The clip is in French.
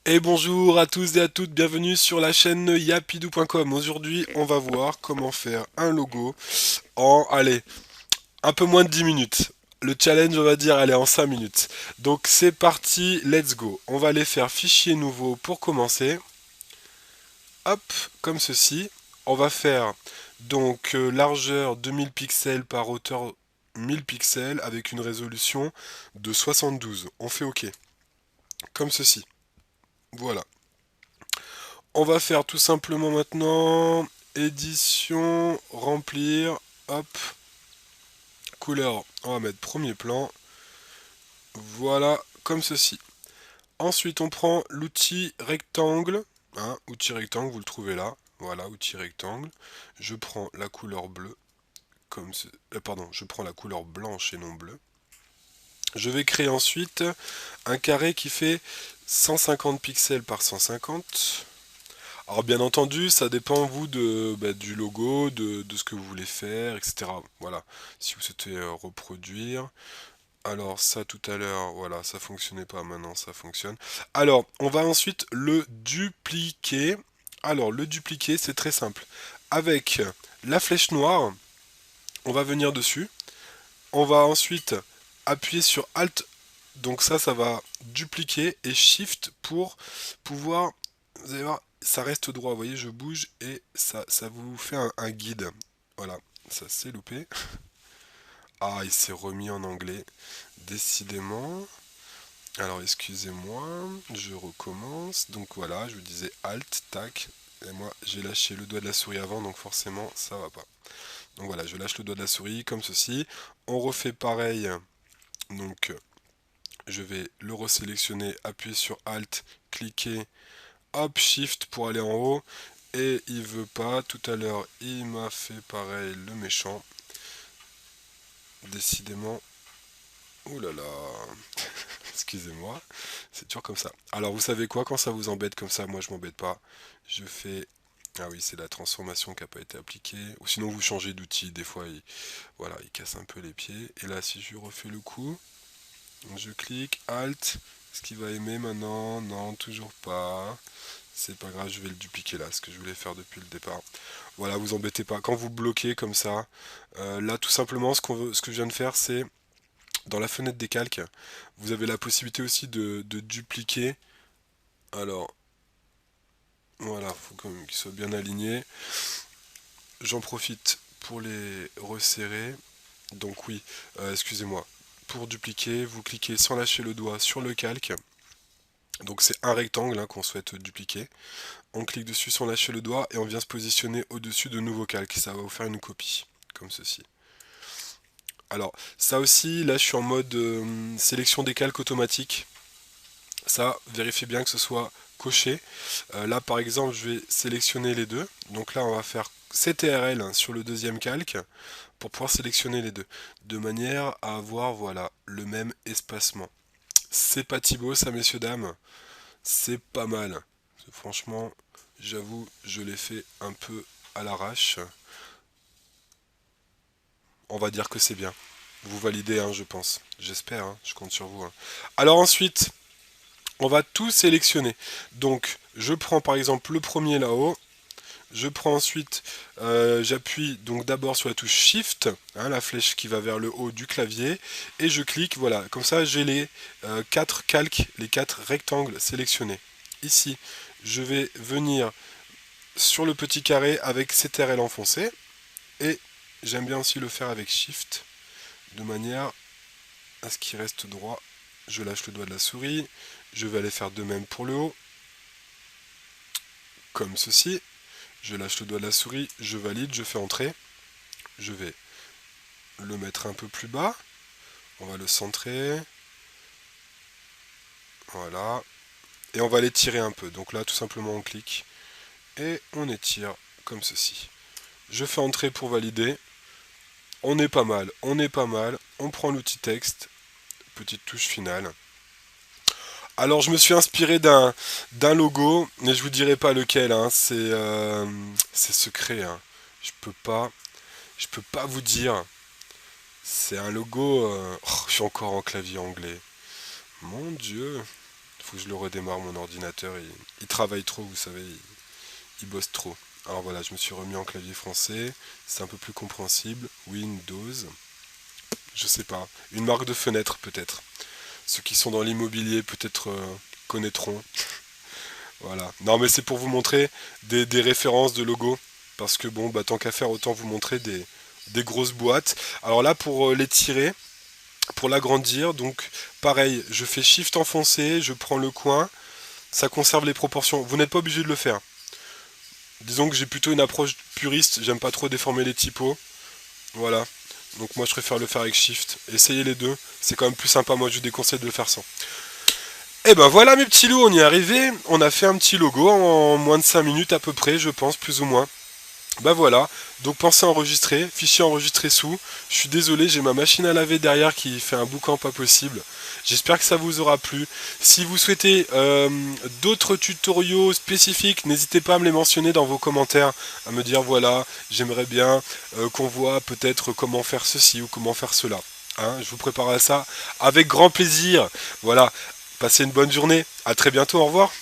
Et bonjour à tous et à toutes, bienvenue sur la chaîne yapidou.com. Aujourd'hui, on va voir comment faire un logo en, allez, un peu moins de 10 minutes. Le challenge, on va dire, allez, en 5 minutes. Donc c'est parti, let's go. On va aller faire fichier nouveau pour commencer. Hop, comme ceci. On va faire donc largeur 2000 pixels par hauteur 1000 pixels avec une résolution de 72. On fait OK, comme ceci. Voilà. On va faire tout simplement maintenant édition, remplir, hop, couleur, on va mettre premier plan, voilà, comme ceci. Ensuite on prend l'outil rectangle, hein, outil rectangle, vous le trouvez là, voilà, outil rectangle. Je prends la couleur bleue, pardon, je prends la couleur blanche et non bleue. Je vais créer ensuite un carré qui fait 150 pixels par 150. Alors bien entendu, ça dépend vous du logo, de ce que vous voulez faire, etc. Voilà, si vous souhaitez reproduire. Alors ça tout à l'heure, voilà, ça fonctionnait pas, maintenant ça fonctionne. Alors, on va ensuite le dupliquer. Alors, le dupliquer, c'est très simple. Avec la flèche noire, on va venir dessus. On va ensuite appuyer sur Alt. Donc ça va dupliquer et Shift pour pouvoir, vous allez voir, ça reste droit, vous voyez, je bouge et ça vous fait un guide. Voilà, ça s'est loupé. Ah, il s'est remis en anglais, décidément. Alors, excusez-moi, je recommence. Donc voilà, je vous disais Alt, tac. Et moi, j'ai lâché le doigt de la souris avant, donc forcément, ça va pas. Donc voilà, je lâche le doigt de la souris, comme ceci. On refait pareil. Donc, je vais le resélectionner, appuyer sur Alt, cliquer, hop, Shift pour aller en haut. Et il veut pas, tout à l'heure il m'a fait pareil le méchant. Décidément. Ouh là là. Excusez-moi. C'est toujours comme ça. Alors vous savez quoi, quand ça vous embête comme ça, moi je m'embête pas. Je fais. Ah oui, c'est la transformation qui n'a pas été appliquée. Ou sinon vous changez d'outil, des fois voilà, il casse un peu les pieds. Et là si je refais le coup, je clique, Alt. Est-ce qu'il va aimer maintenant? Non, toujours pas. C'est pas grave, je vais le dupliquer là, ce que je voulais faire depuis le départ. Voilà, vous embêtez pas. Quand vous bloquez comme ça, là tout simplement, ce que je viens de faire, c'est dans la fenêtre des calques, vous avez la possibilité aussi de dupliquer. Alors, voilà, faut quand même qu'ils soient bien alignés. J'en profite pour les resserrer. Donc oui, excusez-moi. Pour dupliquer, vous cliquez sans lâcher le doigt sur le calque. Donc c'est un rectangle hein, qu'on souhaite dupliquer. On clique dessus sans lâcher le doigt et on vient se positionner au-dessus de nouveau calque. Ça va vous faire une copie, comme ceci. Alors, ça aussi, là je suis en mode sélection des calques automatique. Ça, vérifiez bien que ce soit coché. Là par exemple, je vais sélectionner les deux. Donc là, on va faire CTRL hein, sur le deuxième calque pour pouvoir sélectionner les deux. De manière à avoir voilà, le même espacement. C'est pas Thibaut, ça messieurs dames. C'est pas mal. Franchement, j'avoue, je l'ai fait un peu à l'arrache. On va dire que c'est bien. Vous validez, hein, je pense. J'espère, hein, je compte sur vous. Hein. Alors ensuite, on va tout sélectionner. Donc, je prends par exemple le premier là-haut. Je prends ensuite, j'appuie donc d'abord sur la touche Shift, hein, la flèche qui va vers le haut du clavier, et je clique, voilà, comme ça j'ai les 4 calques, les 4 rectangles sélectionnés. Ici, je vais venir sur le petit carré avec CTRL enfoncé, et j'aime bien aussi le faire avec Shift, de manière à ce qu'il reste droit. Je lâche le doigt de la souris, je vais aller faire de même pour le haut, comme ceci. Je lâche le doigt de la souris, je valide, je fais entrer. Je vais le mettre un peu plus bas. On va le centrer. Voilà. Et on va l'étirer un peu. Donc là, tout simplement, on clique. Et on étire comme ceci. Je fais entrer pour valider. On est pas mal, on est pas mal. On prend l'outil texte. Petite touche finale. Alors je me suis inspiré d'un logo, mais je vous dirai pas lequel, hein. C'est secret. Hein. Je peux pas vous dire. C'est un logo. Je suis encore en clavier anglais. Mon Dieu. Faut que je le redémarre mon ordinateur. Il travaille trop, vous savez. Il bosse trop. Alors voilà, je me suis remis en clavier français. C'est un peu plus compréhensible. Windows. Je sais pas. Une marque de fenêtre peut-être. Ceux qui sont dans l'immobilier peut-être connaîtront. Voilà. Non mais c'est pour vous montrer des références de logos. Parce que bon, bah tant qu'à faire, autant vous montrer des grosses boîtes. Alors là, pour les tirer, pour l'agrandir, donc pareil, je fais Shift enfoncé, je prends le coin, ça conserve les proportions. Vous n'êtes pas obligé de le faire. Disons que j'ai plutôt une approche puriste, j'aime pas trop déformer les typos. Voilà. Donc moi je préfère le faire avec Shift. Essayez les deux, c'est quand même plus sympa, moi je vous déconseille de le faire sans. Et ben voilà mes petits loups, on y est arrivé. On a fait un petit logo en moins de 5 minutes à peu près, je pense, plus ou moins. Bah voilà, donc pensez à enregistrer, fichier enregistré sous. Je suis désolé, j'ai ma machine à laver derrière qui fait un boucan pas possible. J'espère que ça vous aura plu. Si vous souhaitez d'autres tutoriaux spécifiques, n'hésitez pas à me les mentionner dans vos commentaires, à me dire voilà, j'aimerais bien qu'on voit peut-être comment faire ceci ou comment faire cela. Hein, je vous prépare à ça avec grand plaisir. Voilà, passez une bonne journée, à très bientôt, au revoir.